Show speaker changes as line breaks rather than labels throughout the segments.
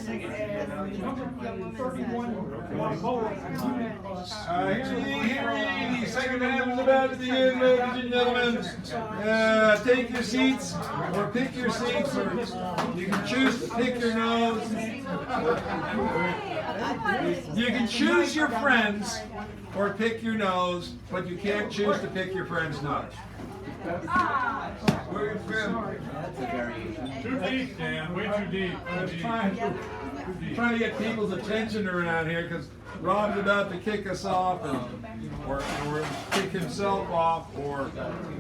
Here, the second half is about to begin, ladies and gentlemen. Take your seats, or pick your seats, or you can choose to pick your nose. You can choose your friends, or pick your nose, but you can't choose to pick your friend's nose. Where are your friends? That's a variation.
Too deep, Dan. Way too deep.
Trying to get people's attention around here because Rob's about to kick us off, or kick himself off, or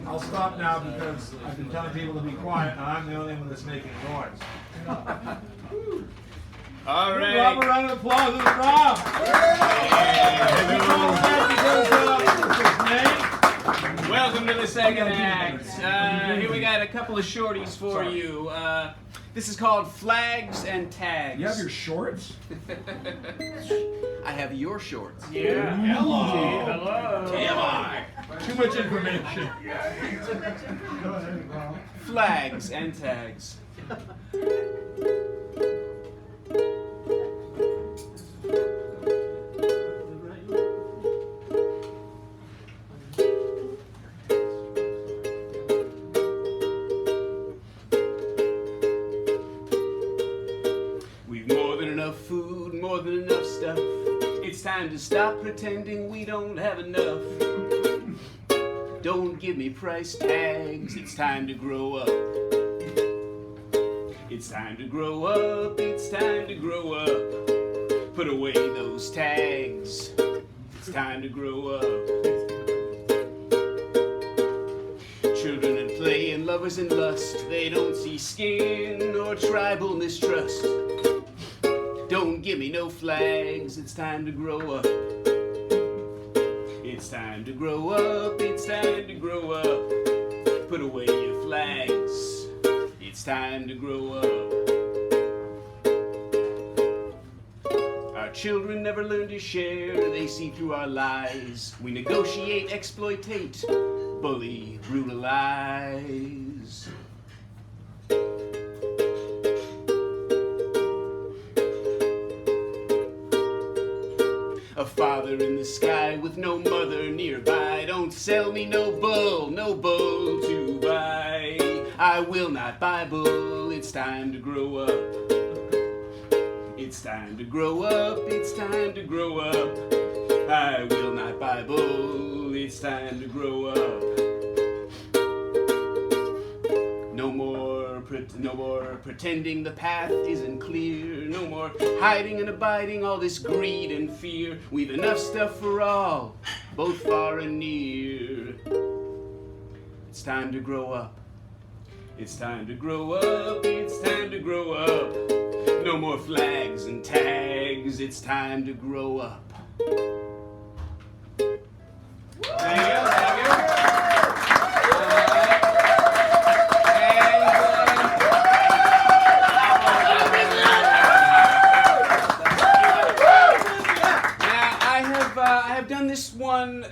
I'll stop now because I've been telling people to be quiet, and I'm the only one that's making noise.
All right.
Rob, a round of applause. This is Rob.
Welcome to the second act. Here we got a couple of shorties for you. This is called Flags and Tags.
You have your shorts?
I have your shorts.
Yeah. Hello.
TMI. Too much information.
Flags and Tags. Food, more than enough stuff. It's time to stop pretending we don't have enough. Don't give me price tags. It's time to grow up. It's time to grow up. It's time to grow up. Put away those tags. It's time to grow up. Children and play and lovers and lust. They don't see skin or tribal mistrust. Don't give me no flags, it's time to grow up. It's time to grow up, it's time to grow up. Put away your flags, it's time to grow up. Our children never learn to share, they see through our lies. We negotiate, exploitate, bully, brutalize. A father in the sky with no mother nearby. Don't sell me no bull to buy. I will not buy bull, it's time to grow up. It's time to grow up, it's time to grow up. I will not buy bull, it's time to grow up. No more pretending the path isn't clear. No more hiding and abiding all this greed and fear. We've enough stuff for all, both far and near. It's time to grow up. It's time to grow up. It's time to grow up. No more flags and tags. It's time to grow up. There you go. I've done this one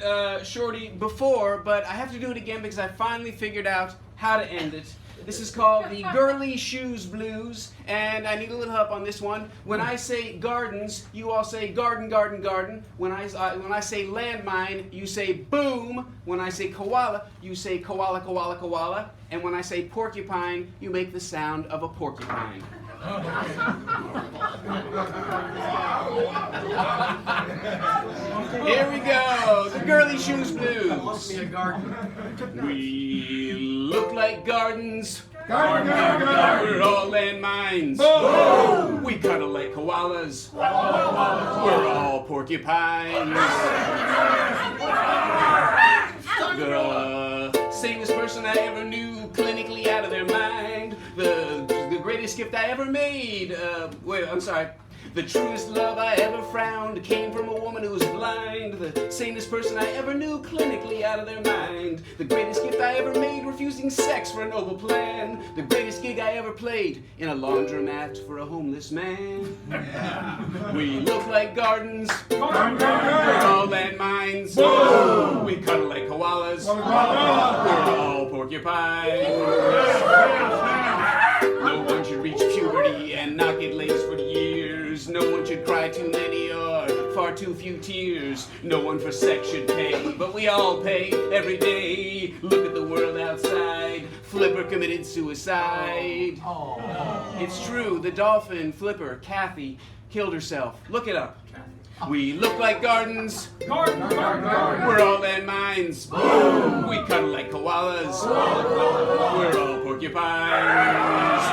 shorty before, but I have to do it again because I finally figured out how to end it. This is called the Girly Shoes Blues, and I need a little help on this one. When I say gardens, you all say garden, garden, garden. When I say landmine, you say boom. When I say koala, you say koala, koala, koala. And when I say porcupine, you make the sound of a porcupine. Here we go, the Girly Shoes Blues. We look like gardens.
Garden, garden, garden.
We're all landmines.
Boom.
We cuddle like koalas. We're all porcupines. The sanest person I ever knew, clinically out of their mind. The greatest gift I ever made. The truest love I ever found came from a woman who was blind. The sanest person I ever knew, clinically out of their mind. The greatest gift I ever made, refusing sex for a noble plan. The greatest gig I ever played, in a laundromat for a homeless man. We look like gardens.
Garden, garden,
We're
garden.
all landmines.
Boom.
We cuddle like koalas.
Koala, koala.
We're all porcupines. No one should reach puberty and not get laced for years. years. No one should cry too many or far too few tears. No one for sex should pay, but we all pay every day. Look at the world outside. Flipper committed suicide. It's true, the dolphin Flipper, Kathy, killed herself. Look it up. We look like gardens. We're all landmines. Boom. We cuddle like koalas. We're all porcupines.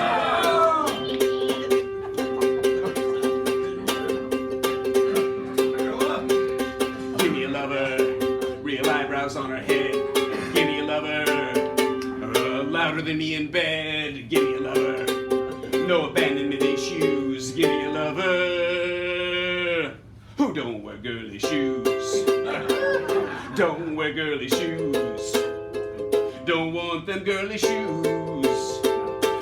Give me a lover, real eyebrows on her head. Give me a lover, louder than me in bed. Give me a lover, no abandonment issues. Give me a lover who don't wear girly shoes. Don't wear girly shoes. Don't want them girly shoes.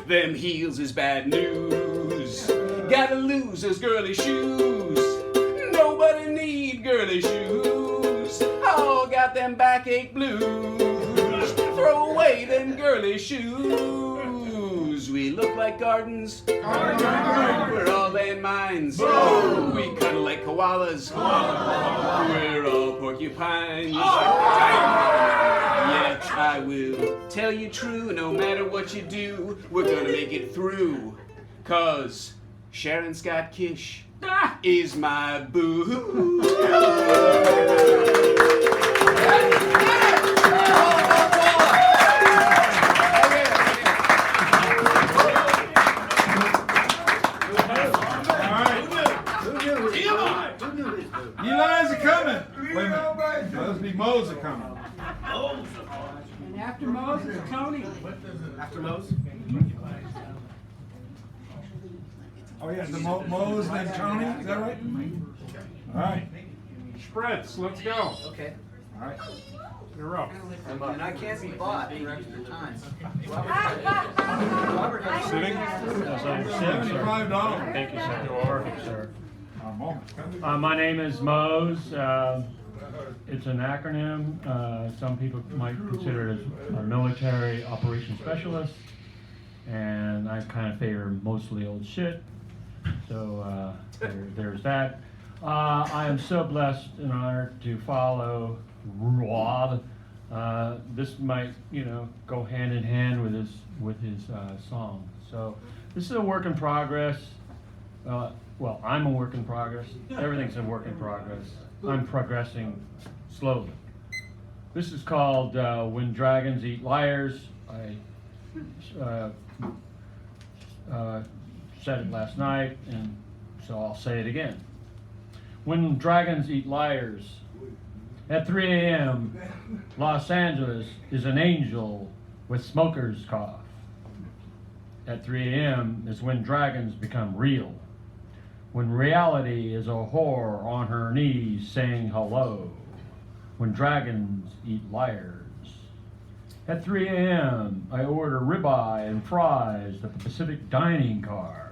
Them heels is bad news. Gotta lose those girly shoes. Nobody need girly shoes. All got them backache blues. Throw away them girly shoes. We look like gardens. We're all landmines. We cuddle like koalas. We're all porcupines. Yet I will tell you true, no matter what you do, we're gonna make it through. 'Cause Sharon Scott Kish is my boo.
Eli's are coming. Wait a minute. Those be Mo's are coming.
And after Moses, Tony.
After Mose?
Oh yeah, the Mo's and then Tony. Is that right? All right.
Spritz, let's go.
Okay.
All right.
You're up.
And I can't be bought for extra time.
Sitting?
Yes, I'm sitting, sir.
$75.
Thank you, sir. Perfect, sir.
A moment.
My name is Mose. It's an acronym. Some people might consider it as a military operations specialist. And I kind of favor mostly old shit. So there's that. I am so blessed and honored to follow Rob. This might, go hand in hand with his song. So this is a work in progress. Well, I'm a work in progress. Everything's a work in progress. I'm progressing slowly. This is called When Dragons Eat Liars. I said it last night, and so I'll say it again. When dragons eat liars. At 3 a.m., Los Angeles is an angel with smoker's cough. At 3 a.m. is when dragons become real. When reality is a whore on her knees saying hello. When dragons eat liars. At 3 a.m., I order ribeye and fries at the Pacific dining car.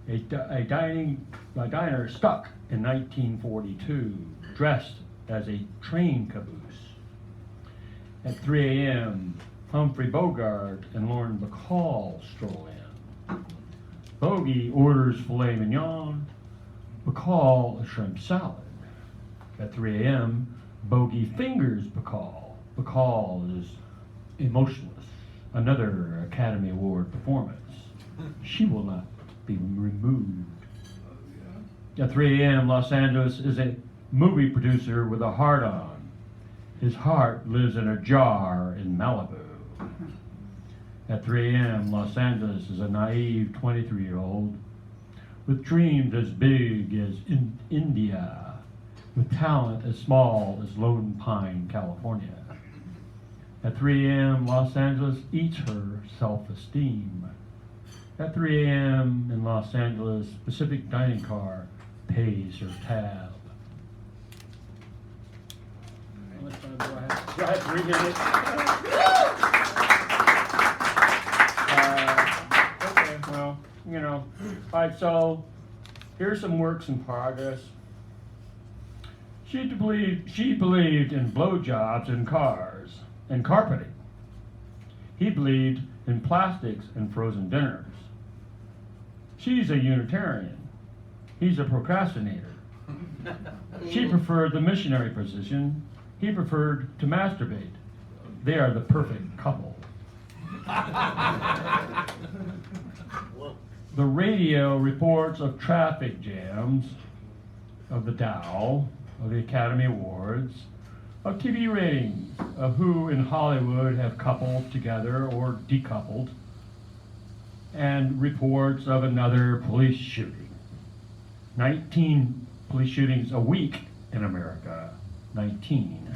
A diner stuck in 1942, dressed as a train caboose. At 3 a.m., Humphrey Bogart and Lauren Bacall stroll in. Bogey orders filet mignon, Bacall a shrimp salad. At 3 a.m., Bogey fingers Bacall. Bacall is emotionless, another Academy Award performance. She will not be removed. At 3 a.m., Los Angeles is a movie producer with a heart on. His heart lives in a jar in Malibu. At 3 a.m., Los Angeles is a naive 23-year-old with dreams as big as India, with talent as small as Lone Pine, California. At 3 a.m., Los Angeles eats her self-esteem. At 3 a.m. in Los Angeles, Pacific dining car pays her tab. Go ahead, read it. Okay, well, all right, so here's some works in progress. She believed in blowjobs and cars and carpeting. He believed in plastics and frozen dinners. She's a Unitarian. He's a procrastinator. She preferred the missionary position. He preferred to masturbate. They are the perfect couple. The radio reports of traffic jams, of the Dow, of the Academy Awards, of TV ratings, of who in Hollywood have coupled together or decoupled, and reports of another police shooting. 19 police shootings a week in America, 19.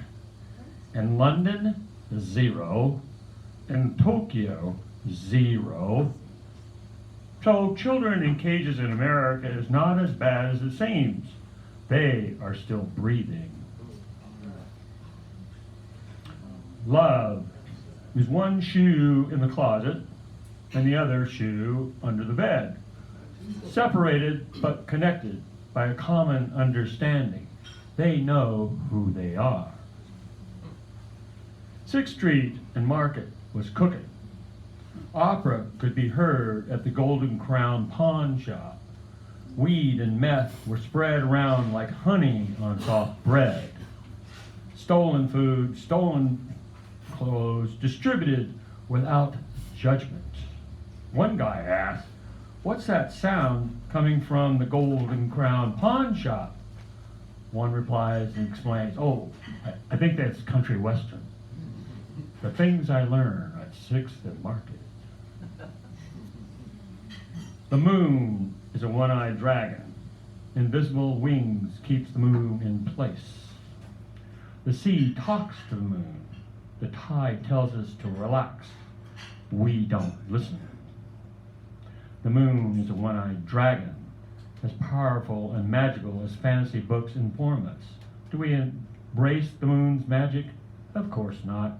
In London, 0. In Tokyo, 0. So children in cages in America is not as bad as it seems. They are still breathing. Love is one shoe in the closet and the other shoe under the bed, separated but connected by a common understanding. They know who they are. 6th Street and Market was cooking. Opera could be heard at the Golden Crown pawn shop. Weed and meth were spread around like honey on soft bread. Stolen food, stolen clothes, distributed without judgment. One guy asked, "What's that sound coming from the Golden Crown pawn shop?" One replies and explains, "Oh, I think that's country western. The things I learn at 6th and Market." The moon is a one-eyed dragon. Invisible wings keeps the moon in place. The sea talks to the moon. The tide tells us to relax. We don't listen. The moon is a one-eyed dragon, as powerful and magical as fantasy books inform us. Do we embrace the moon's magic? Of course not.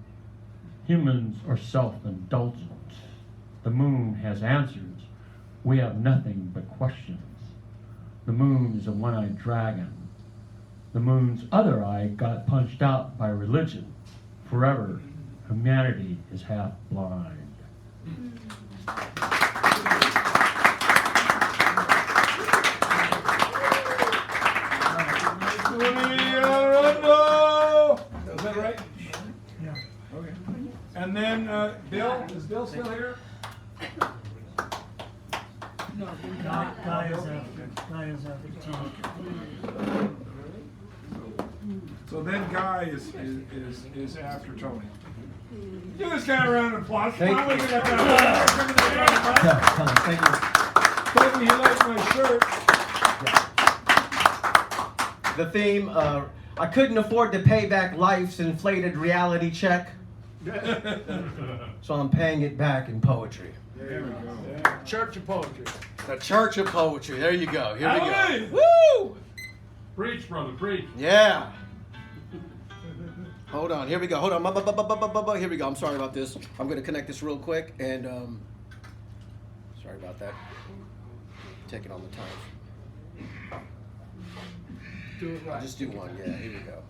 Humans are self-indulgent. The moon has answers. We have nothing but questions. The moon is a one-eyed dragon. The moon's other eye got punched out by religion. Forever, humanity is half blind.
Is that right? Yeah. Okay. And then, Bill, is Bill still here?
Guy is after Tony.
So then Guy is after Tony. Give this guy a round of applause. Come on, we can have that.
Thank you.
Told me he likes my shirt.
The theme, I couldn't afford to pay back life's inflated reality check, so I'm paying it back in poetry.
There we go.
Church of Poetry.
The Church of Poetry. There you go. Here we
Howdy.
go. Woo!
Preach, brother, preach.
Yeah. Hold on. Here we go. Hold on. Here we go. I'm sorry about this. I'm going to connect this real quick. And sorry about that. Taking all the time.
Do it right.
Just do one. Yeah. Here we go.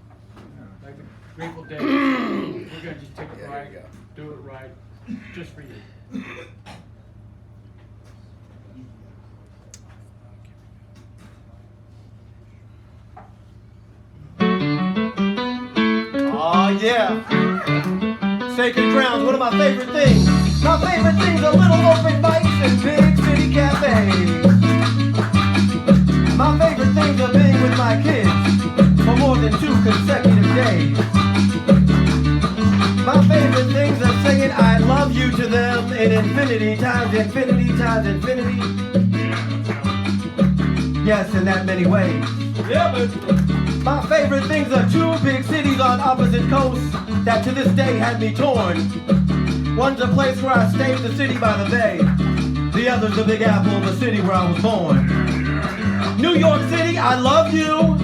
Like the Grateful Dead. We're gonna just take it
Yeah,
right.
there we
Do it right. Just for you.
Oh, yeah. Sacred grounds, one of my favorite things. My favorite things are little open mics and big city cafes. My favorite things are being with my kids for more than 2 consecutive days. My favorite things are saying I love you to them in infinity times infinity times infinity. Yes, in that many ways.
Yeah, but
My favorite things are 2 big cities on opposite coasts that to this day had me torn. One's a place where I stayed, the city by the bay. The other's the Big Apple, the city where I was born. New York City, I love you,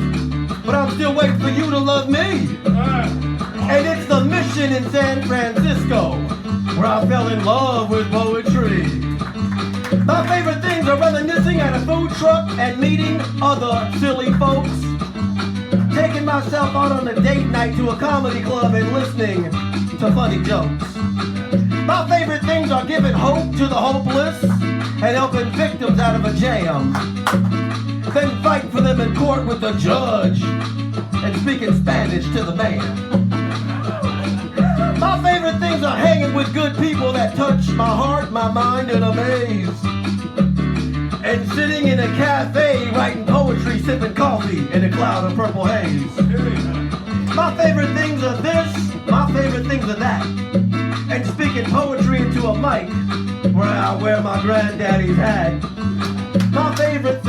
but I'm still waiting for you to love me. And it's the Mission in San Francisco, where I fell in love with poetry. My favorite things are reminiscing at a food truck and meeting other silly folks. Taking myself out on a date night to a comedy club and listening to funny jokes. My favorite things are giving hope to the hopeless and helping victims out of a jam. then fighting for them in court with the judge and speaking Spanish to the man. My favorite things are hanging with good people that touch my heart, my mind, and amaze. And sitting in a cafe writing poetry, sipping coffee in a cloud of purple haze. My favorite things are this, my favorite things are that. And speaking poetry into a mic where I wear my granddaddy's hat. My favorite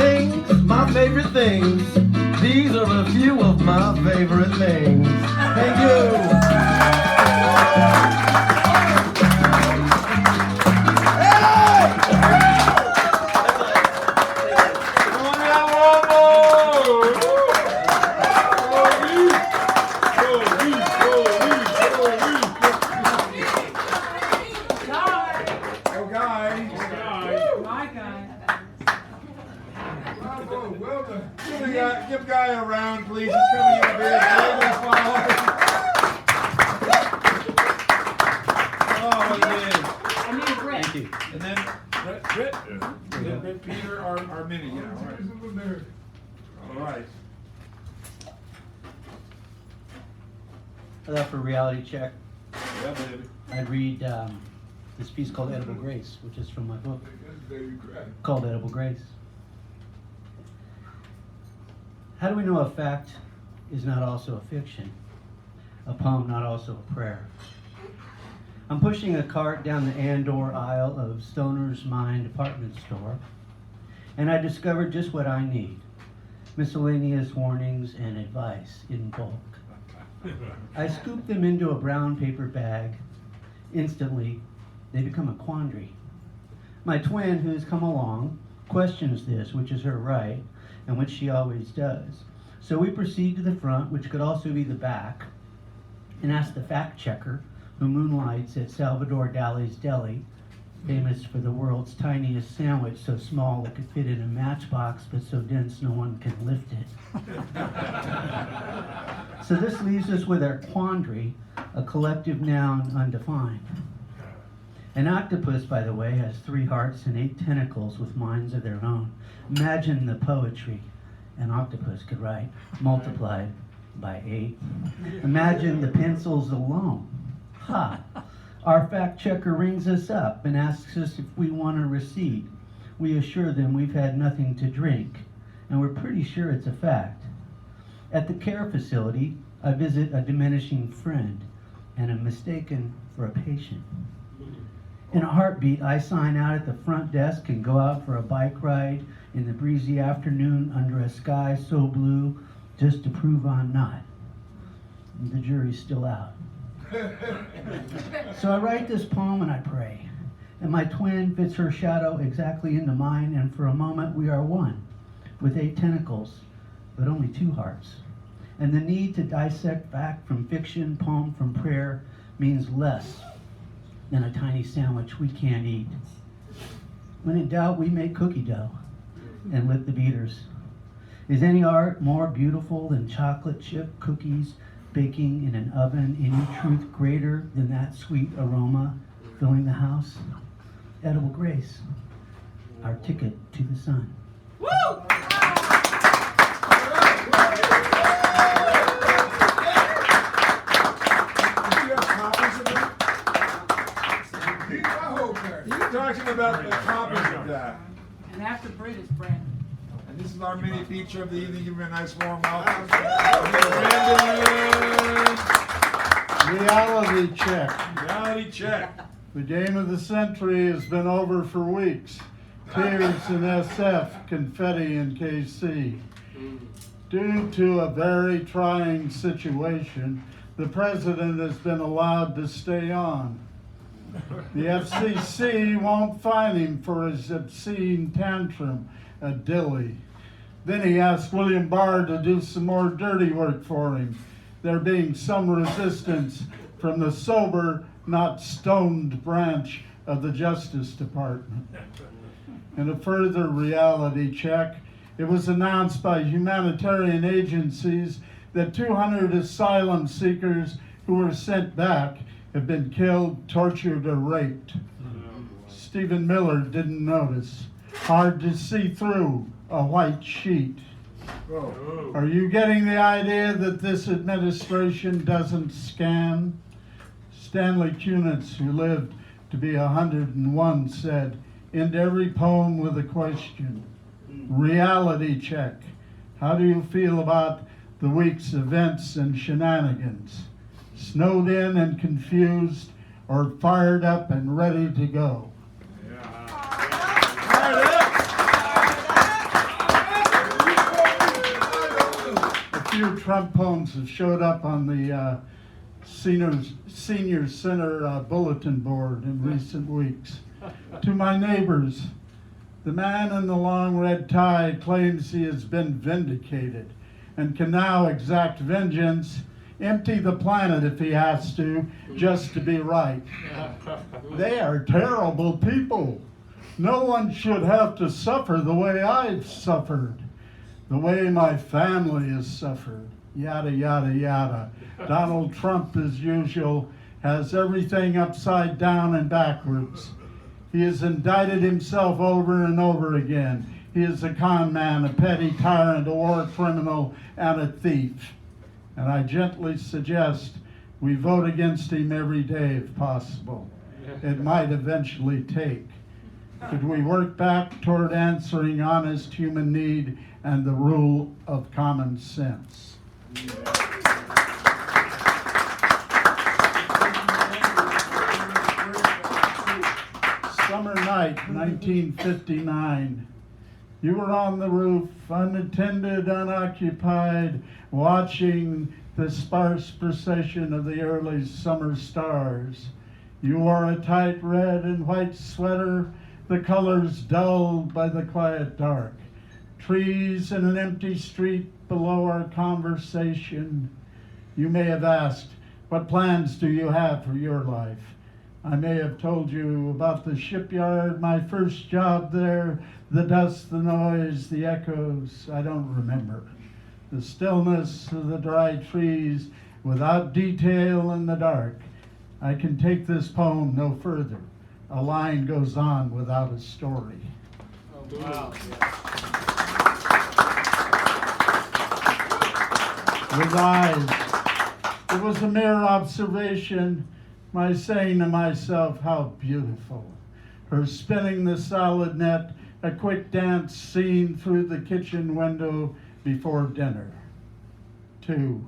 things, these are a few of my favorite things. Thank you.
Give Guy a round, please. He's coming in big. Oh, what it is.
I need a Brett.
Thank you.
And then Britt, Peter, our mini. Yeah, all right. All right.
For reality check,
Yeah, baby.
I'd read this piece called Edible Grace, which is from my book called Edible Grace. How do we know a fact is not also a fiction? A poem not also a prayer? I'm pushing a cart down the Andor aisle of Stoner's Mine department store, and I discovered just what I need. Miscellaneous warnings and advice in bulk. I scoop them into a brown paper bag. Instantly, they become a quandary. My twin, who's come along, questions this, which is her right, and which she always does. So we proceed to the front, which could also be the back, and ask the fact checker, who moonlights at Salvador Dali's Deli, famous for the world's tiniest sandwich, so small it could fit in a matchbox, but so dense no one can lift it. So this leaves us with our quandary, a collective noun undefined. An octopus, by the way, has 3 hearts and 8 tentacles with minds of their own. Imagine the poetry an octopus could write, multiplied by 8. Imagine the pencils alone. Ha! Our fact checker rings us up and asks us if we want a receipt. We assure them we've had nothing to drink, and we're pretty sure it's a fact. At the care facility, I visit a diminishing friend and am mistaken for a patient. In a heartbeat, I sign out at the front desk and go out for a bike ride in the breezy afternoon under a sky so blue just to prove I'm not. And the jury's still out. So I write this poem and I pray. And my twin fits her shadow exactly into mine, and for a moment we are one, with 8 tentacles, but only 2 hearts. And the need to dissect fact from fiction, poem from prayer, means less than a tiny sandwich we can't eat. When in doubt, we make cookie dough and lit the beaters. Is any art more beautiful than chocolate chip cookies baking in an oven? Any truth greater than that sweet aroma filling the house? Edible Grace, our ticket to the sun.
Woo!
You're talking about the copies of that.
And after British Brandon.
And this is our mini feature of the evening. Give him a nice warm welcome. Brandon!
Reality check.
Reality check.
The game of the century has been over for weeks. Tears in SF, confetti in KC. Due to a very trying situation, the president has been allowed to stay on. The FCC won't fine him for his obscene tantrum at Dilley. Then he asked William Barr to do some more dirty work for him, there being some resistance from the sober, not stoned branch of the Justice Department. In a further reality check, it was announced by humanitarian agencies that 200 asylum seekers who were sent back have been killed, tortured, or raped. Stephen Miller didn't notice. Hard to see through a white sheet. Are you getting the idea that this administration doesn't scan? Stanley Kunitz, who lived to be 101, said, "End every poem with a question. Reality check. How do you feel about the week's events and shenanigans? Snowed in and confused, or fired up and ready to go?" A few Trump poems have showed up on the Senior Center bulletin board in recent weeks. To my neighbors, the man in the long red tie claims he has been vindicated and can now exact vengeance, empty the planet if he has to, just to be right. They are terrible people. No one should have to suffer the way I've suffered, the way my family has suffered. Yada, yada, yada. Donald Trump, as usual, has everything upside down and backwards. He has indicted himself over and over again. He is a con man, a petty tyrant, a war criminal, and a thief. And I gently suggest we vote against him every day if possible. It might eventually take. Could we work back toward answering honest human need and the rule of common sense? Summer night, 1959. You were on the roof, unattended, unoccupied, watching the sparse procession of the early summer stars. You wore a tight red and white sweater, the colors dulled by the quiet dark. Trees and an empty street below our conversation. You may have asked, what plans do you have for your life? I may have told you about the shipyard, my first job there, the dust, the noise, the echoes. I don't remember. The stillness of the dry trees without detail in the dark. I can take this poem no further. A line goes on without a story.
Oh, wow.
With eyes, it was a mere observation, my saying to myself, how beautiful. Her spinning the salad net, a quick dance seen through the kitchen window before dinner. 2,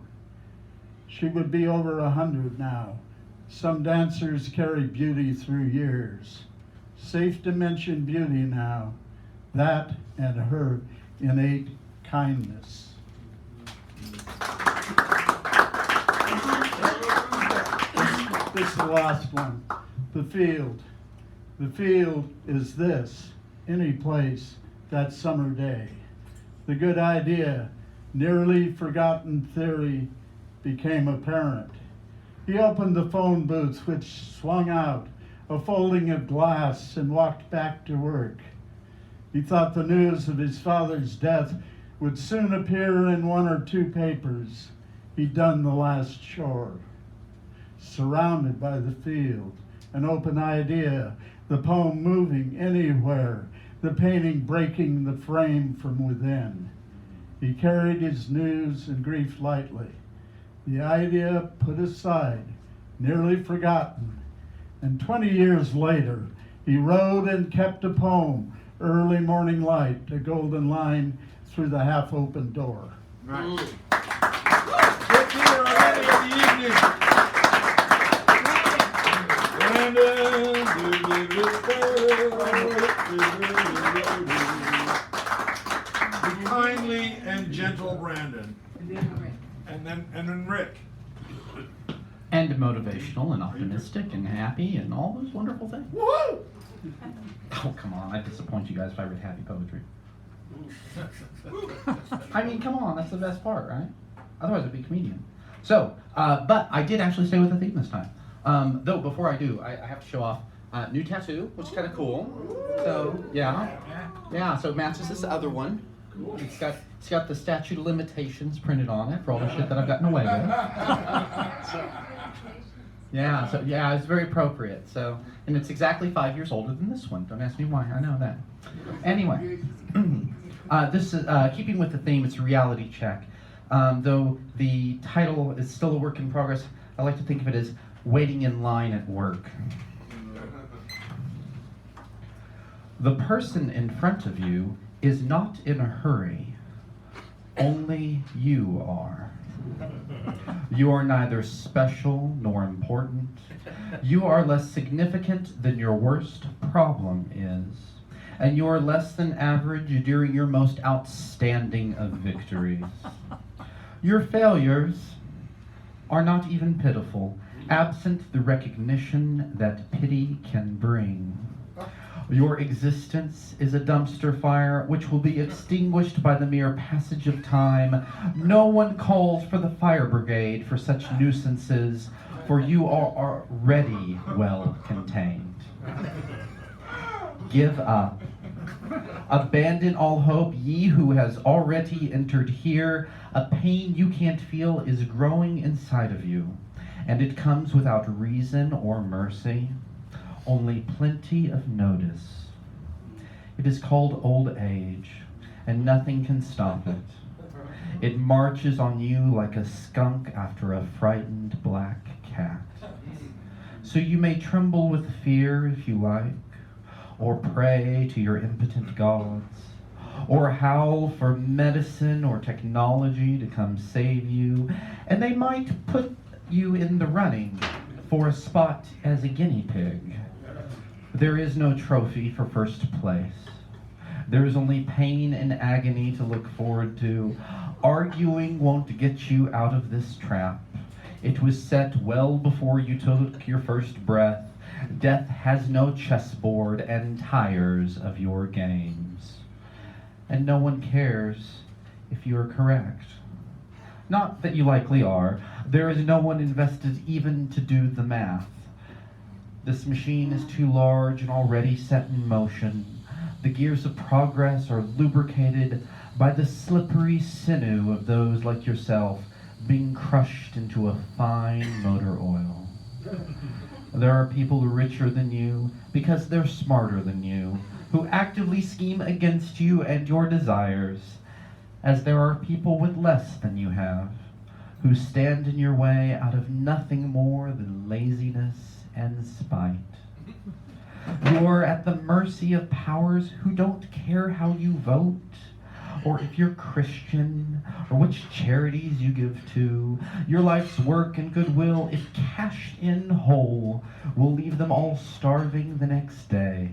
she would be over 100 now. Some dancers carry beauty through years. Safe to mention beauty now, that and her innate kindness. This is the last one. The field. The field is this, any place, that summer day. The good idea, nearly forgotten theory, became apparent. He opened the phone booth, which swung out, a folding of glass, and walked back to work. He thought the news of his father's death would soon appear in 1 or 2 papers. He'd done the last chore. Surrounded by the field, an open idea, the poem moving anywhere, the painting breaking the frame from within. He carried his news and grief lightly. The idea put aside, nearly forgotten. And 20 years later, he wrote and kept a poem, Early Morning Light, a golden line through the half-open door.
Right. Good dinner already of the evening. The kindly and gentle Brandon. And then Rick.
And motivational and optimistic and happy and all those wonderful things.
Woohoo!
Oh, come on. I'd disappoint you guys if I read happy poetry. I mean, come on. That's the best part, right? Otherwise, I'd be a comedian. So, but I did actually stay with the theme this time. Though, before I do, I have to show off new tattoo, which is kind of cool. So, yeah. Yeah, so it matches this other one. It's got the statute of limitations printed on it for all the shit that I've gotten away with. Yeah, it's very appropriate. So, and it's exactly 5 years older than this one. Don't ask me why. I know that. Anyway, This is keeping with the theme. It's a reality check. Though the title is still a work in progress, I like to think of it as waiting in line at work. The person in front of you is not in a hurry. Only you are. You are neither special nor important. You are less significant than your worst problem is. And you are less than average during your most outstanding of victories. Your failures are not even pitiful, absent the recognition that pity can bring. Your existence is a dumpster fire which will be extinguished by the mere passage of time. No one calls for the fire brigade for such nuisances, for you are already well contained. Give up. Abandon all hope, ye who has already entered here. A pain you can't feel is growing inside of you, and it comes without reason or mercy. Only plenty of notice. It is called old age, and nothing can stop it. It marches on you like a skunk after a frightened black cat. So you may tremble with fear if you like, or pray to your impotent gods, or howl for medicine or technology to come save you, and they might put you in the running for a spot as a guinea pig. There is no trophy for first place. There is only pain and agony to look forward to. Arguing won't get you out of this trap. It was set well before you took your first breath. Death has no chessboard and tires of your games. And no one cares if you are correct. Not that you likely are. There is no one invested even to do the math. This machine is too large and already set in motion. The gears of progress are lubricated by the slippery sinew of those like yourself being crushed into a fine motor oil. There are people richer than you because they're smarter than you, who actively scheme against you and your desires, as there are people with less than you have, who stand in your way out of nothing more than laziness and spite. You are at the mercy of powers who don't care how you vote, or if you're Christian, or which charities you give to. Your life's work and goodwill, if cashed in whole, will leave them all starving the next day.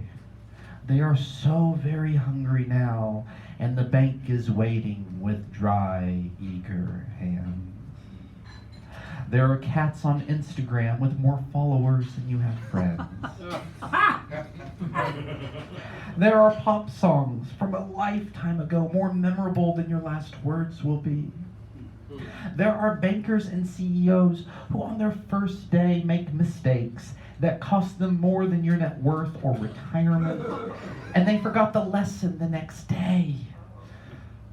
They are so very hungry now, and the bank is waiting with dry, eager hands. There are cats on Instagram with more followers than you have friends. There are pop songs from a lifetime ago more memorable than your last words will be. There are bankers and CEOs who on their first day make mistakes that cost them more than your net worth or retirement, and they forgot the lesson the next day.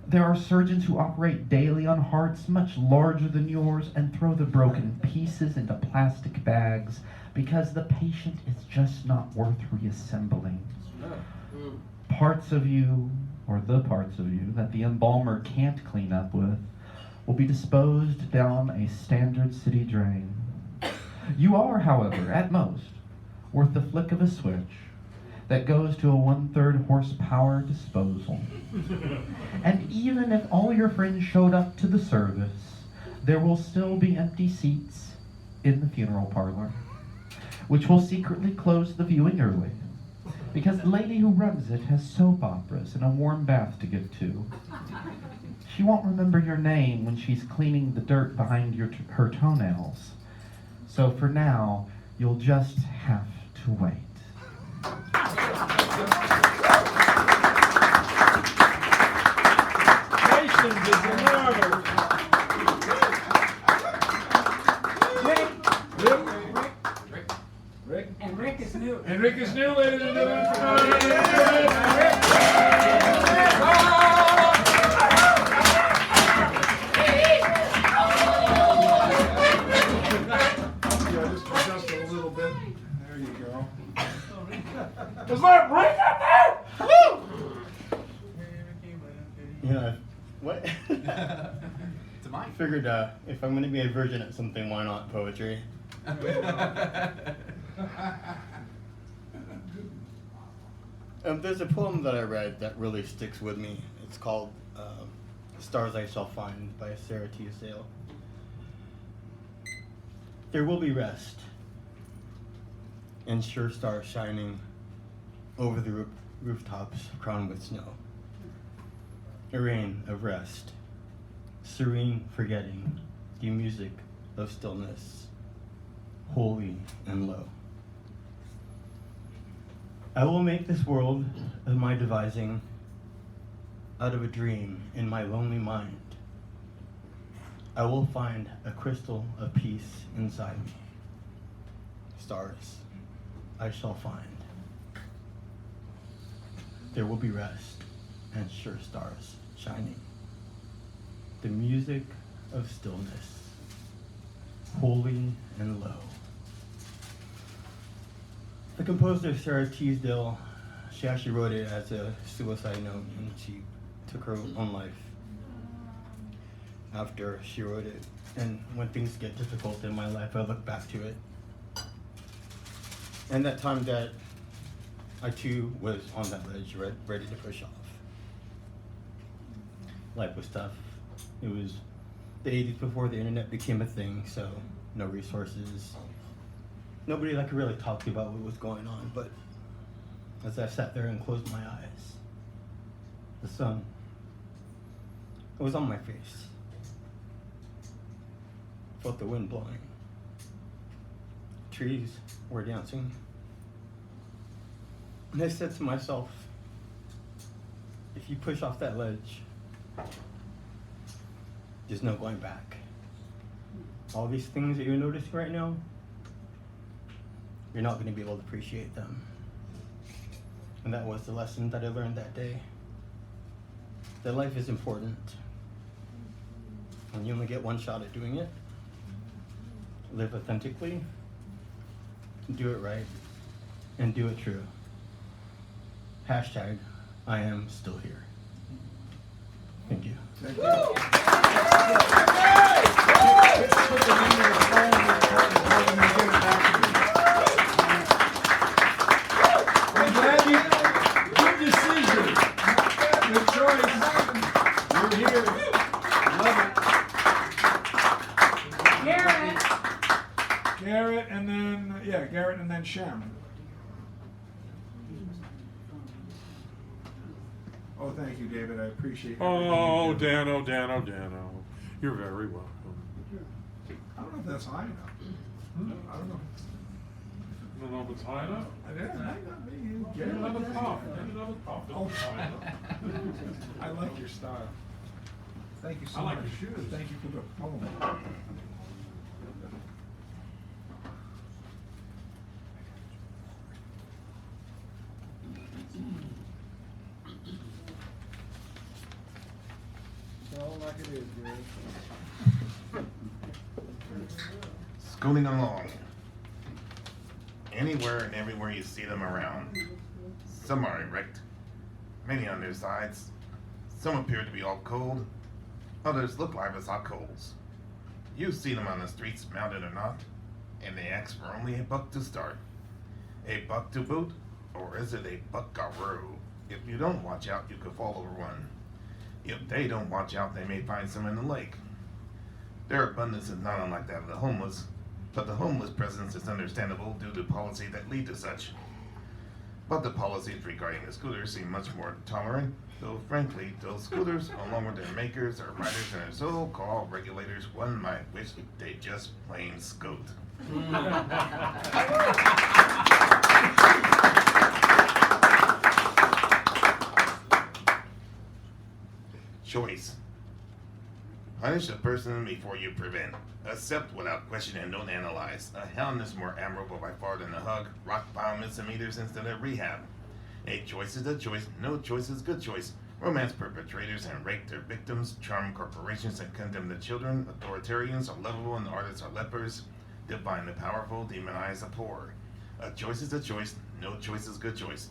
There are surgeons who operate daily on hearts much larger than yours and throw the broken pieces into plastic bags because the patient is just not worth reassembling. Parts of you, or the parts of you, that the embalmer can't clean up with, will be disposed down a standard city drain. You are, however, at most, worth the flick of a switch that goes to a 1/3 horsepower disposal. And even if all your friends showed up to the service, there will still be empty seats in the funeral parlor, which will secretly close the viewing early, because the lady who runs it has soap operas and a warm bath to get to. She won't remember your name when she's cleaning the dirt behind her toenails. So for now, you'll just have to wait.
Patience is an art. Rick.
And Rick is new.
And Rick is new, ladies and gentlemen. Just a little bit. There you go.
It's a mic.
Figured if I'm gonna be a virgin at something, why not poetry? There's a poem that I read that really sticks with me. It's called Stars I Shall Find by Sarah Teasdale. There will be rest and sure stars shining over the rooftops crowned with snow. A rain of rest, serene forgetting the music of stillness, holy and low. I will make this world of my devising out of a dream in my lonely mind. I will find a crystal of peace inside me. Stars I shall find. There will be rest and sure stars shining. The music of stillness, holy and low. The composer Sarah Teasdale, she actually wrote it as a suicide note, and she took her own life after she wrote it. And when things get difficult in my life, I look back to it. And that time that I too was on that ledge, ready to push off. Life was tough. It was the 80s before the internet became a thing, so no resources. Nobody that could really talk to you about what was going on, but as I sat there and closed my eyes, the sun, it was on my face. Felt the wind blowing. Trees were dancing. And I said to myself, if you push off that ledge, there's no going back. All these things that you're noticing right now, you're not going to be able to appreciate them. And that was the lesson that I learned that day. That life is important. And you only get one shot at doing it. Live authentically, do it right, and do it true. Hashtag, I am still here. Thank you.
Thank you. Put the name of the poem in the poem and give it back to me. I'm glad you, good decision. Good choice. You're here. Love it. Garrett and then, Garrett and then Shem. Oh, thank you, David. I appreciate it.
Oh, Dano. You're very welcome.
I don't know if that's high enough. I don't know.
You don't know if it's high enough?
It is high enough. Maybe
Get another puff. Get another puff.
Oh, I like your style. Thank you so
I like
much.
your shoes.
Thank you for the poem. Tell like it is, Gary.
Scooting along. Anywhere and everywhere you see them around. Some are erect, many on their sides. Some appear to be all cold, others look like as hot coals. You see them on the streets, mounted or not, and they ask for only $1 to start. $1 to boot, or is it $1 If you don't watch out, you could fall over one. If they don't watch out, they may find some in the lake. Their abundance is not unlike that of the homeless, but the homeless presence is understandable due to policy that lead to such. But the policies regarding the scooters seem much more tolerant, though frankly, those scooters, along with their makers, their riders, and their so-called regulators, one might wish they just plain scoot. Choice. Punish a person before you prevent. Accept without question and don't analyze. A hound is more admirable by far than a hug. Rock bottom misdemeanors instead of rehab. A choice is a choice. No choice is good choice. Romance perpetrators and rape their victims. Charm corporations and condemn the children. Authoritarians are lovable and artists are lepers. Divine the powerful, demonize the poor. A choice is a choice. No choice is good choice.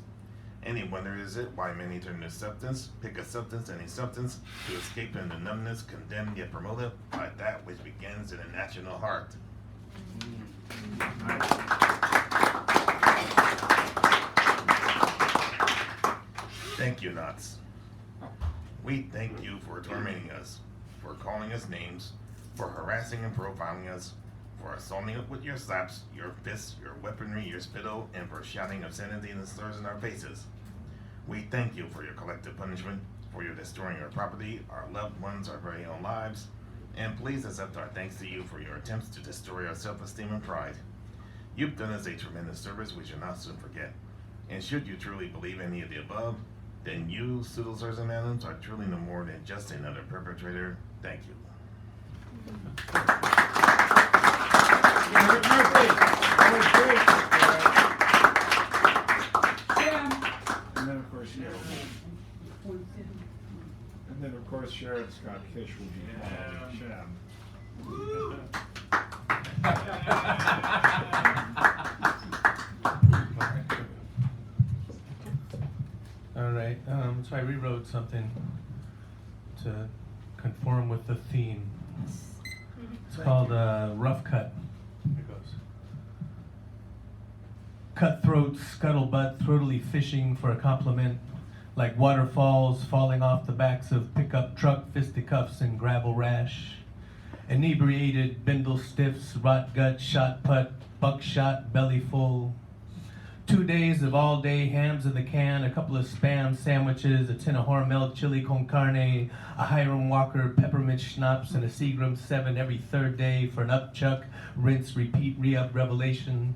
Any wonder is it why many turn to substance, pick a substance, any substance, to escape into numbness, condemned yet promoted by that which begins in a national heart. Thank you, Knots. We thank you for tormenting us, for calling us names, for harassing and profiling us, for assaulting us with your slaps, your fists, your weaponry, your spittle, and for shouting obscenity and slurs in our faces. We thank you for your collective punishment, for your destroying our property, our loved ones, our very own lives, and please accept our thanks to you for your attempts to destroy our self-esteem and pride. You've done us a tremendous service we shall not soon forget. And should you truly believe any of the above, then you, pseudo-sirs and madams, are truly no more than just another perpetrator. Thank you.
That was great. And then of course Sharon Scott Kish will be following Shem.
All right, so I rewrote something to conform with the theme. It's called Rough Cut. Here goes. Cutthroat, scuttlebutt, throatily fishing for a compliment, like waterfalls falling off the backs of pickup truck fisticuffs and gravel rash. Inebriated, bindle stiffs, rot gut, shot put, buckshot, belly full. 2 days of all-day hams in the can, a couple of Spam sandwiches, a tin of Hormel chili con carne, a Hiram Walker peppermint schnapps, and a Seagram 7 every third day for an upchuck, rinse, repeat, re-up revelation.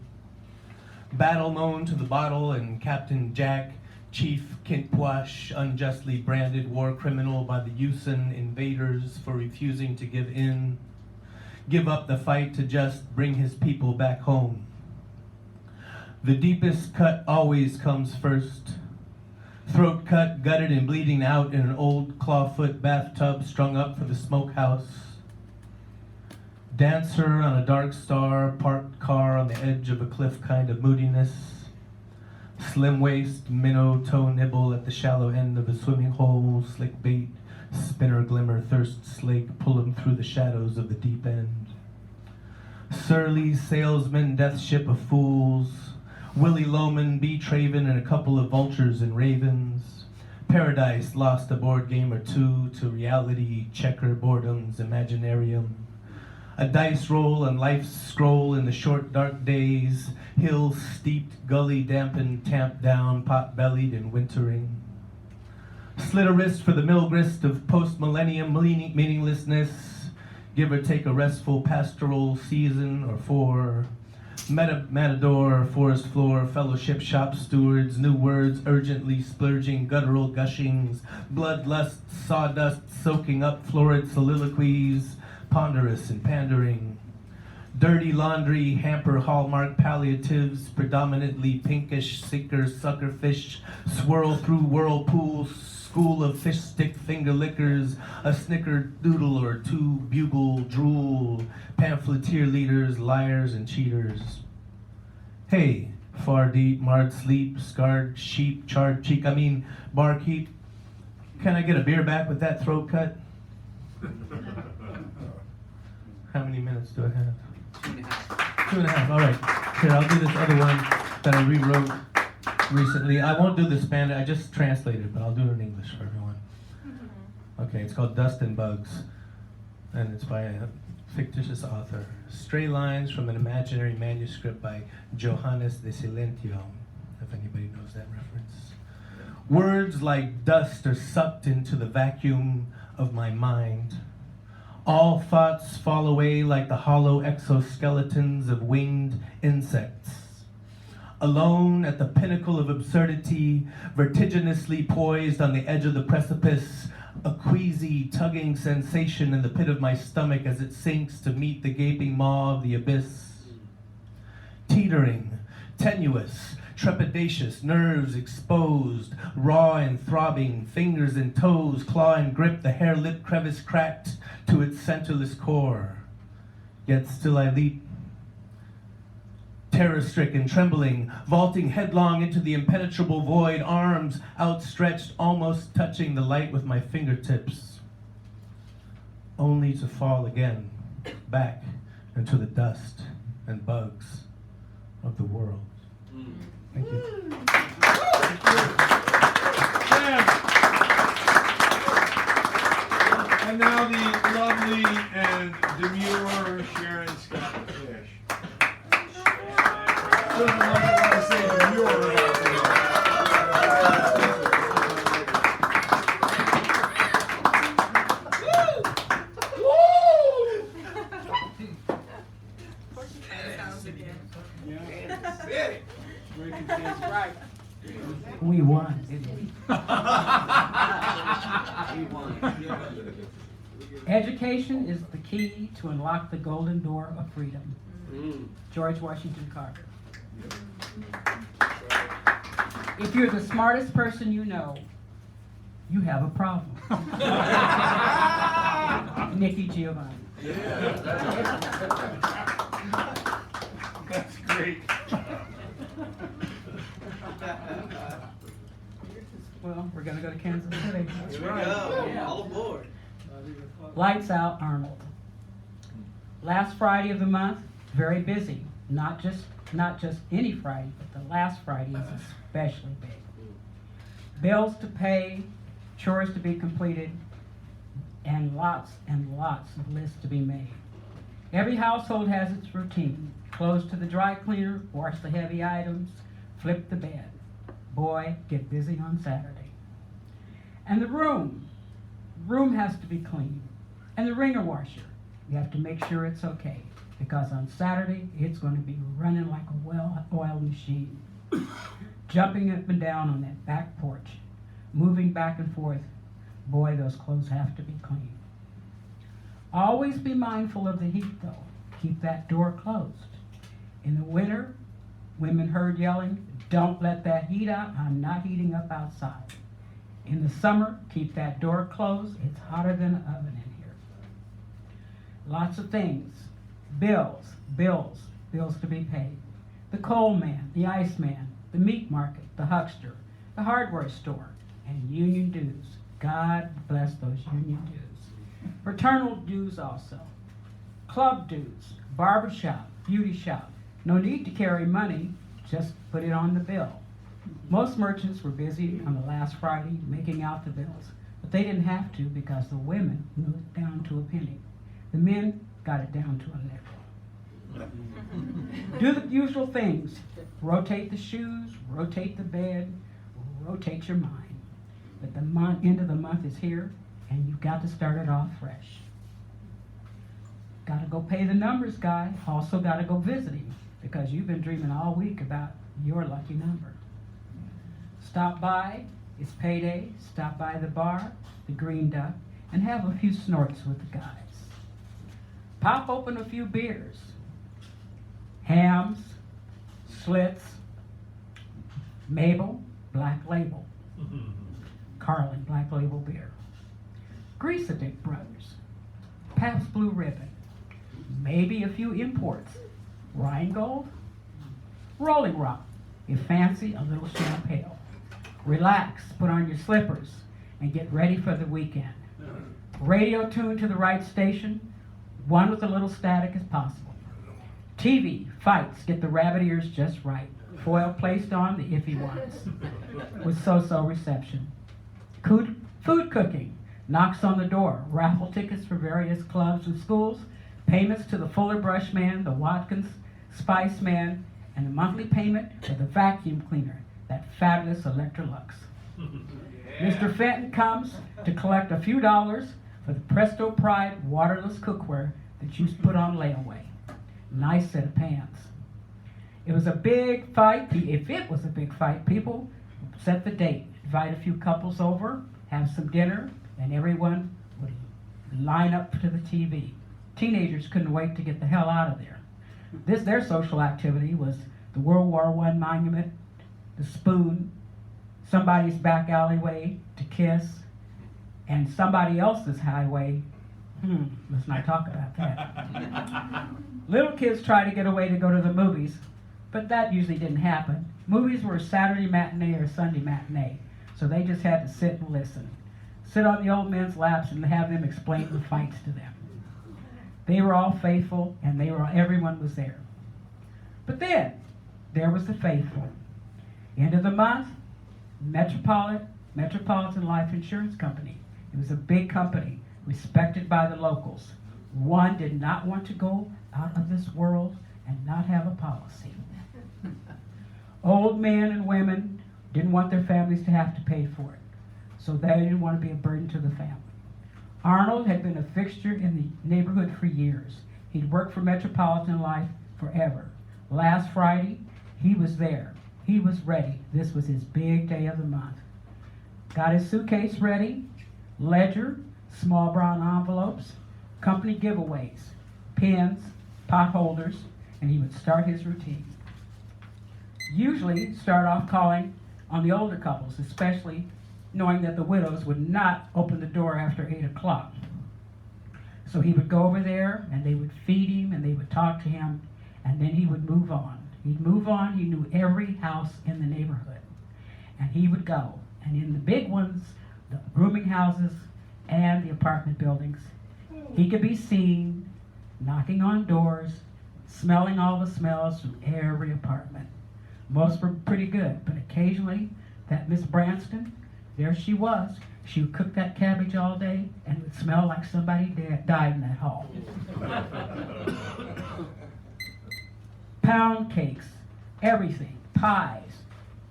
Battle known to the bottle and Captain Jack, Chief Kintwash, unjustly branded war criminal by the Usan invaders for refusing to give in, give up the fight to just bring his people back home. The deepest cut always comes first. Throat cut, gutted and bleeding out in an old clawfoot bathtub strung up for the smokehouse. Dancer on a dark star, parked car on the edge of a cliff kind of moodiness. Slim waist, minnow toe nibble at the shallow end of a swimming hole, slick bait, spinner glimmer, thirst slake, pull him through the shadows of the deep end. Surly salesman, death ship of fools, Willie Loman, B. Traven, and a couple of vultures and ravens. Paradise lost a board game or two to reality, checker boredom's imaginarium. A dice roll and life's scroll in the short dark days, hill steeped, gully dampened, tamped down, pot-bellied and wintering. Slit a wrist for the millgrist of post-millennium meaninglessness, give or take a restful pastoral season or four. Matador, forest floor, fellowship shop stewards, new words urgently splurging, guttural gushings, bloodlust, sawdust soaking up florid soliloquies, ponderous and pandering. Dirty laundry, hamper hallmark palliatives, predominantly pinkish, sinker, sucker fish, swirl through whirlpools, school of fish stick finger lickers, a snickerdoodle or two bugle drool, pamphleteer leaders, liars and cheaters. Hey, far deep, marred sleep, scarred sheep, charred cheek, barkeep, can I get a beer back with that throat cut? How many minutes do I have? 2.5. 2.5, all right. Here, I'll do this other one that I rewrote recently. I won't do the Spanish, I just translated it, but I'll do it in English for everyone. Okay, it's called Dust and Bugs, and it's by a fictitious author. Stray lines from an imaginary manuscript by Johannes de Silentio, if anybody knows that reference. Words like dust are sucked into the vacuum of my mind. All thoughts fall away like the hollow exoskeletons of winged insects. Alone at the pinnacle of absurdity, vertiginously poised on the edge of the precipice, a queasy, tugging sensation in the pit of my stomach as it sinks to meet the gaping maw of the abyss. Teetering, tenuous, trepidatious, nerves exposed, raw and throbbing, fingers and toes claw and grip the hair-lip crevice cracked to its centerless core. Yet still I leap. terror-stricken, trembling, vaulting headlong into the impenetrable void, arms outstretched, almost touching the light with my fingertips, only to fall again, back into the dust and bugs of the world. Thank you.
And now the lovely and demure Sharon Scott Fish. Doesn't like it when I say demure about
Right.
We won, didn't we? Education is the key to unlock the golden door of freedom. George Washington Carver. If you're the smartest person you know, you have a problem. Nikki Giovanni.
That's great.
Well, we're gonna go to Kansas City.
That's right. All aboard.
Lights out, Arnold. Last Friday of the month, very busy. Not just any Friday, but the last Friday is especially big. Bills to pay, chores to be completed, and lots of lists to be made. Every household has its routine. Clothes to the dry cleaner, wash the heavy items, flip the bed. Boy, get busy on Saturday. And the room has to be clean. And the wringer washer, you have to make sure it's okay, because on Saturday, it's going to be running like a well-oiled machine. Jumping up and down on that back porch, moving back and forth, boy, those clothes have to be clean. Always be mindful of the heat, though. Keep that door closed. In the winter, women heard yelling, "Don't let that heat out, I'm not heating up outside." In the summer, keep that door closed. It's hotter than an oven in here. Lots of things. Bills to be paid. The coal man, the ice man, the meat market, the huckster, the hardware store, and union dues. God bless those union dues. Fraternal dues also. Club dues, barber shop, beauty shop. No need to carry money, just put it on the bill. Most merchants were busy on the last Friday making out the bills, but they didn't have to because the women knew it down to a penny. The men got it down to a nickel. Do the usual things. Rotate the shoes, rotate the bed, rotate your mind. But the end of the month is here, and you've got to start it off fresh. Got to go pay the numbers guy. Also got to go visit him, because you've been dreaming all week about your lucky number. Stop by, it's payday, stop by the bar, the Green Duck, and have a few snorts with the guys. Pop open a few beers. Hams, Slits, Mabel, Black Label. Carlin, Black Label beer. Grease-a-Dick Brothers, Pabst Blue Ribbon, maybe a few imports. Rheingold, Rolling Rock, if fancy, a little champagne. Relax, put on your slippers, and get ready for the weekend. Radio tuned to the right station, one with a little static as possible. TV, fights, get the rabbit ears just right. Foil placed on the iffy ones, with so-so reception. Food cooking, knocks on the door, raffle tickets for various clubs and schools, payments to the Fuller Brush Man, the Watkins Spice Man, and a monthly payment for the vacuum cleaner, that fabulous Electrolux. Mr. Fenton comes to collect a few dollars for the Presto Pride waterless cookware that you put on layaway. Nice set of pans. It was a big fight. If it was a big fight, people set the date, invite a few couples over, have some dinner, and everyone would line up to the TV. Teenagers couldn't wait to get the hell out of there. Their social activity was the World War I monument, the spoon, somebody's back alleyway to kiss, and somebody else's highway. Let's not talk about that. Little kids try to get away to go to the movies,
But that usually didn't happen. Movies were Saturday matinee or Sunday matinee, so they just had to sit and listen. Sit on the old men's laps and have them explain the fights to them. They were all faithful, and everyone was there. But then, there was the faithful. End of the month, Metropolitan Life Insurance Company. It was a big company, respected by the locals. One did not want to go out of this world and not have a policy. Old men and women didn't want their families to have to pay for it, so they didn't want to be a burden to the family. Arnold had been a fixture in the neighborhood for years. He'd worked for Metropolitan Life forever. Last Friday, he was there. He was ready. This was his big day of the month. Got his suitcase ready, ledger, small brown envelopes, company giveaways, pens, pot holders, and he would start his routine. Usually start off calling on the older couples, especially knowing that the widows would not open the door after 8 o'clock. So he would go over there and they would feed him and they would talk to him, and then he would move on. He'd move on. He knew every house in the neighborhood, and he would go. And in the big ones, the rooming houses and the apartment buildings, he could be seen knocking on doors, smelling all the smells from every apartment. Most were pretty good, but occasionally that Miss Branston, there she was. She would cook that cabbage all day and it would smell like somebody died in that hall. Pound cakes, everything, pies.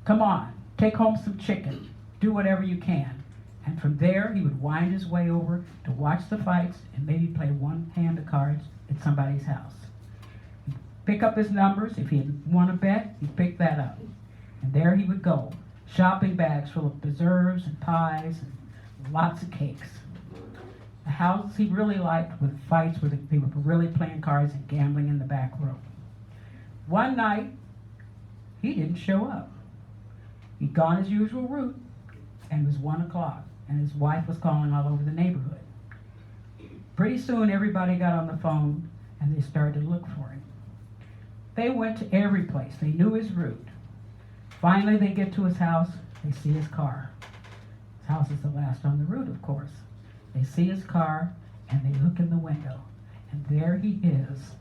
Come on, take home some chicken. Do whatever you can. And from there, he would wind his way over to watch the fights and maybe play one hand of cards at somebody's house. He'd pick up his numbers. If he had won a bet, he'd pick that up. And there he would go, shopping bags full of preserves and pies and lots of cakes. The houses he really liked were the fights where they were really playing cards and gambling in the back room. One night, he didn't show up. He'd gone his usual route, and it was 1 o'clock, and his wife was calling all over the neighborhood. Pretty soon, everybody got on the phone, and they started to look for him. They went to every place. They knew his route. Finally, they get to his house. They see his car. His house is the last on the route, of course. They see his car, and they look in the window, and there he is,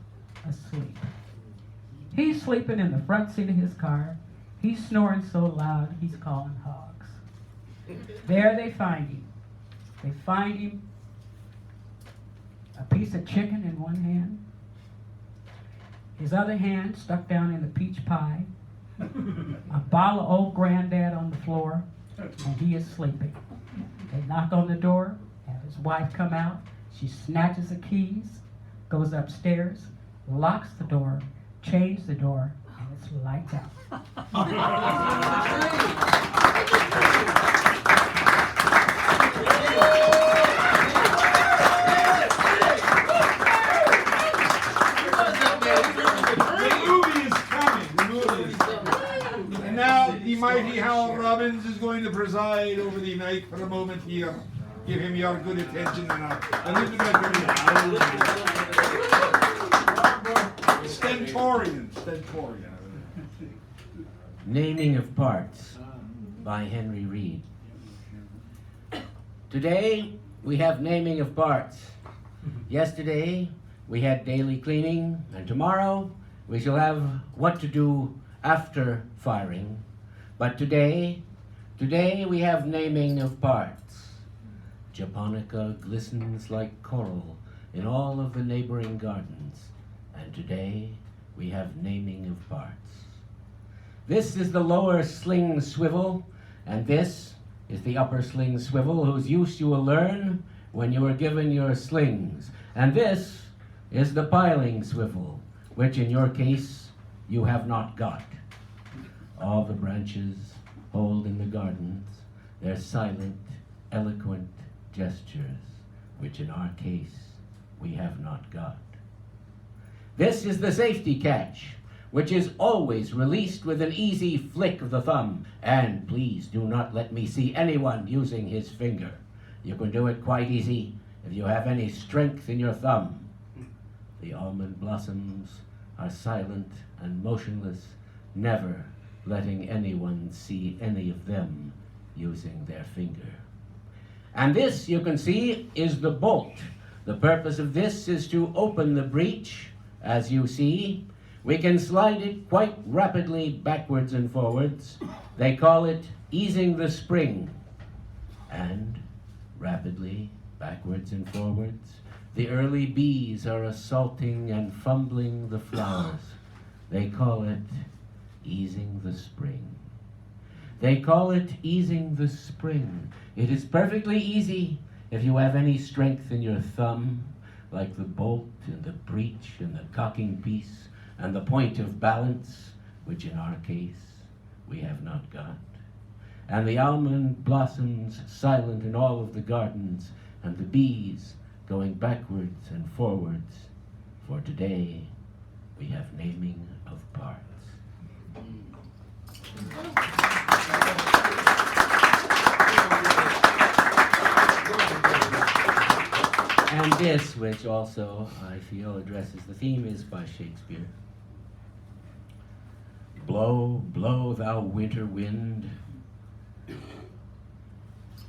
asleep. He's sleeping in the front seat of his car. He's snoring so loud, he's calling hogs. There they find him. They find him a piece of chicken in one hand, his other hand stuck down in a peach pie, a bottle of Old Granddad on the floor, and he is sleeping. They knock on the door, have his wife come out. She snatches the keys, goes upstairs, locks the door, changes the door, and it's lights out.
And now the mighty Hal Robbins is going to preside over the night for a moment here. Give him your good attention and a little bit of Stentorian.
Naming of Parts by Henry Reed. Today we have naming of parts. Yesterday we had daily cleaning, and tomorrow we shall have what to do after firing. But today we have naming of parts. Japonica glistens like coral in all of the neighboring gardens, and today we have naming of parts. This is the lower sling swivel, and this is the upper sling swivel, whose use you will learn when you are given your slings. And this is the piling swivel, which in your case you have not got. All the branches hold in the gardens their silent, eloquent gestures, which in our case we have not got. This is the safety catch, which is always released with an easy flick of the thumb. And please do not let me see anyone using his finger. You can do it quite easy if you have any strength in your thumb. The almond blossoms are silent and motionless never letting anyone see any of them using their finger. And this, you can see, is the bolt. The purpose of this is to open the breech. As you see, we can slide it quite rapidly backwards and forwards. They call it easing the spring. And rapidly backwards and forwards, the early bees are assaulting and fumbling the flowers. They call it easing the spring. They call it easing the spring. It is perfectly easy if you have any strength in your thumb, like the bolt and the breech and the cocking piece and the point of balance, which in our case we have not got. And the almond blossoms silent in all of the gardens, and the bees going backwards and forwards. For today we have naming of parts. And this, which also I feel addresses the theme, is by Shakespeare. Blow, blow, thou winter wind.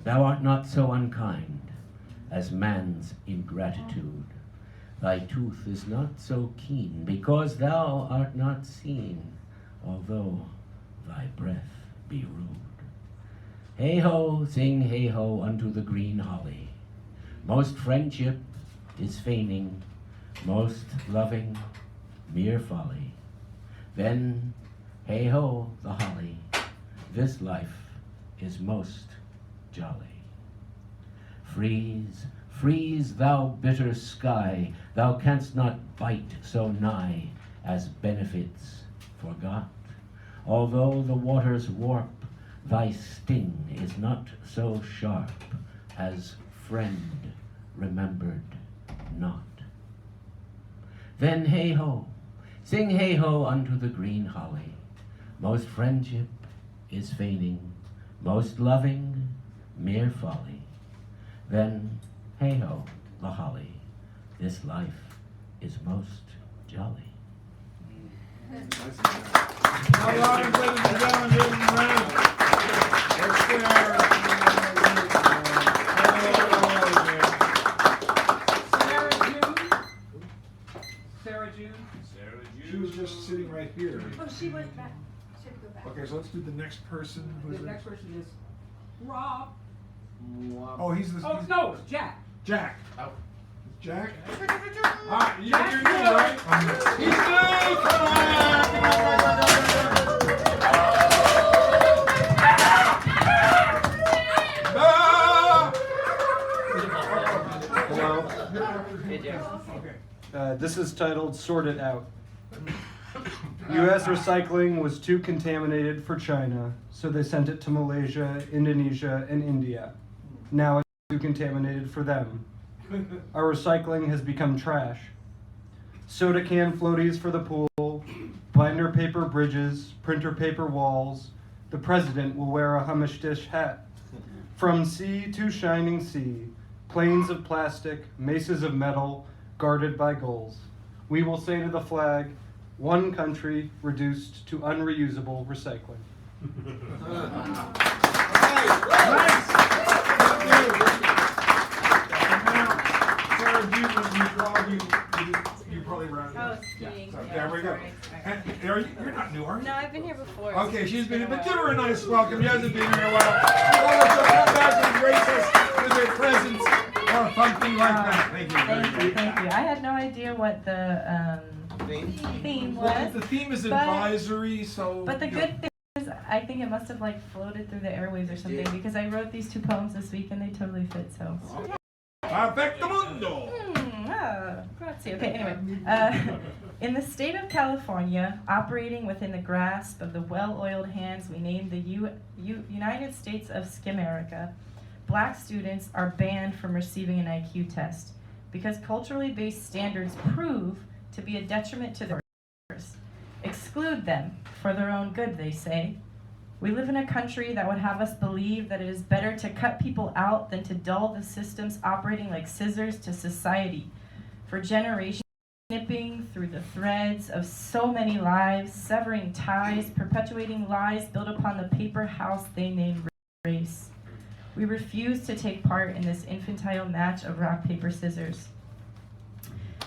Thou art not so unkind as man's ingratitude. Thy tooth is not so keen, because thou art not seen, although thy breath be rude. Hey-ho, sing hey-ho unto the green holly. Most friendship is feigning, most loving mere folly. Then, hey-ho, the holly, this life is most jolly. Freeze, freeze, thou bitter sky, thou canst not bite so nigh as benefits forgot. Although the waters warp, thy sting is not so sharp as friend remembered not. Then hey-ho, sing hey-ho unto the green holly. Most friendship is feigning, most loving mere folly. Then hey-ho, the holly, this life is most jolly.
Now, Robin, ladies and gentlemen, give them a round. Let's share. She was just sitting right here.
Oh, she went back. She had to go back.
Okay, so let's do the next person.
The next person is Rob.
Oh, he's the.
Oh, no, it's Jack.
Jack.
Oh.
Jack. All right, you're new, right? He's new. Come on.
Hey, Jack.
Okay.
This is titled Sort It Out. U.S. recycling was too contaminated for China, so they sent it to Malaysia, Indonesia, and India. Now it's too contaminated for them. Our recycling has become trash. Soda can floaties for the pool, binder paper bridges, printer paper walls. The president will wear a hummus dish hat. From sea to shining sea, planes of plastic, maces of metal, guarded by gulls. We will say to the flag, one country reduced to unreusable recycling.
Nice. Sarah, you probably rounded
I
up.
was kidding.
So,
Yeah,
there we go.
sorry.
And you're not new, are you?
No, I've been here before.
Okay,
It's
she's been here,
a
but give
while.
her a nice welcome. She hasn't been here in a while. Oh, so come back and grace us with her presence or something like that. Thank you.
Thank you, thank you. I had no idea what the theme was.
The theme is
but-
advisory, so.
But the good thing is, I think it must have like floated through the airwaves or something because I wrote these 2 poems this week and they totally fit. So.
Perfecto mundo.
Grazie. Okay, anyway. In the state of California, operating within the grasp of the well-oiled hands we named the United States of Skimerica, black students are banned from receiving an IQ test because culturally based standards prove to be a detriment to their workers. Exclude them for their own good, they say. We live in a country that would have us believe that it is better to cut people out than to dull the systems operating like scissors to society for generations. snipping through the threads of so many lives, severing ties, perpetuating lies built upon the paper house they named race. We refuse to take part in this infantile match of rock, paper, scissors.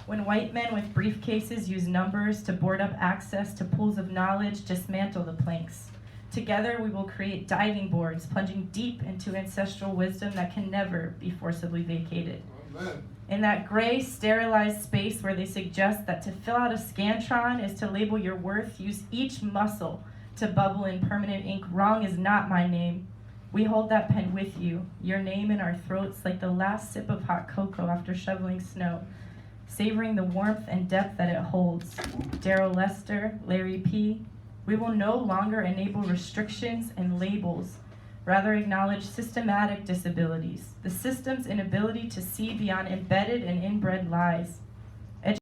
When white men with briefcases use numbers to board up access to pools of knowledge, dismantle the planks. Together we will create diving boards, plunging deep into ancestral wisdom that can never be forcibly vacated.
Amen.
In that gray, sterilized space where they suggest that to fill out a Scantron is to label your worth, use each muscle to bubble in permanent ink. Wrong is not my name. We hold that pen with you, your name in our throats like the last sip of hot cocoa after shoveling snow, savoring the warmth and depth that it holds. Darrell Lester, Larry P. We will no longer enable restrictions and labels, rather acknowledge systematic disabilities, the system's inability to see beyond embedded and inbred lies.